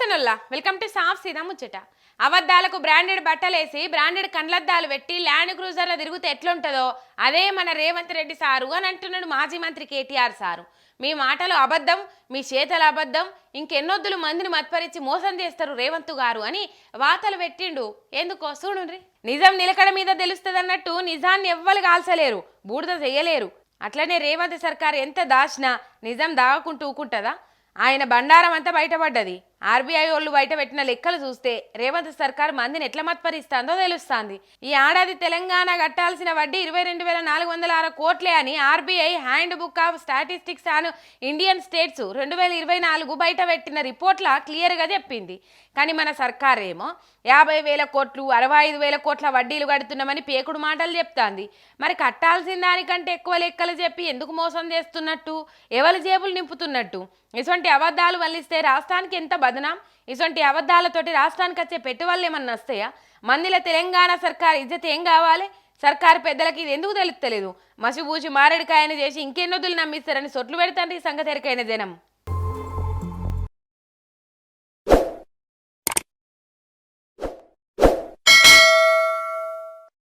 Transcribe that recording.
మినోల్లా welcome to సాఫ్ సీదా ముచ్చట. అబద్ధాలకు బ్రాండెడ్ బట్టలేసి బ్రాండెడ్ కండ్లద్దాలు పెట్టి ల్యాండ్ క్రూజర్లో తిరిగితే ఎట్లుంటుందో అదే మన రేవంత్ రెడ్డి సారు అని అంటున్నాడు మాజీ మంత్రి కేటీఆర్ సారు. మీ మాటలు అబద్ధం, మీ చేతలు అబద్ధం, ఇంకెన్నొద్దులు మందిని మత్పరిచి మోసం చేస్తారు రేవంత్ గారు అని వార్తలు పెట్టిండు. ఎందుకో చూడుండ్రి. నిజం నిలకడ మీద తెలుస్తుంది అన్నట్టు నిజాన్ని ఎవ్వరు కాల్చలేరు, బూడిద చెయ్యలేరు. అట్లనే రేవంత్ సర్కార్ ఎంత దాచినా నిజం దాగకుంటూ ఊకుంటుందా? ఆయన బండారం అంతా బయటపడ్డది. ఆర్బీఐ వాళ్ళు బయట పెట్టిన లెక్కలు చూస్తే రేవంత్ సర్కార్ మందిని ఎట్లా మత్పరిస్తుందో తెలుస్తుంది. ఈ ఏడాది తెలంగాణ కట్టాల్సిన వడ్డీ 22,406 కోట్లే అని RBI hand book of statistics and Indian states 2024 బయట పెట్టిన రిపోర్ట్లా క్లియర్గా చెప్పింది. కానీ మన సర్కార్ ఏమో 50,000 కోట్లు 65,000 కోట్ల వడ్డీలు కడుతున్నామని పేకుడు మాటలు చెప్తాంది. మరి కట్టాల్సిన దానికంటే ఎక్కువ లెక్కలు చెప్పి ఎందుకు మోసం చేస్తున్నట్టు, ఎవరి జేబులు నింపుతున్నట్టు? ఇటువంటి అబద్ధాలు వల్లిస్తే రాష్ట్రానికి ఎంత బదనాం. ఇటువంటి అబద్ధాలతోటి రాష్ట్రానికి వచ్చే పెట్టుబడులు ఏమన్నా వస్తాయా? మందిల తెలంగాణ సర్కార్ ఇజ్జత్ ఏం కావాలి? సర్కారు పెద్దలకి ఇది ఎందుకు తెలుస్తలేదు? మసిబూచి మారేడుకాయని చేసి ఇంకెన్నొద్దులు నమ్మిస్తారని సొట్లు పెడతాండ్రి సంగతి ఎరికైన జనం.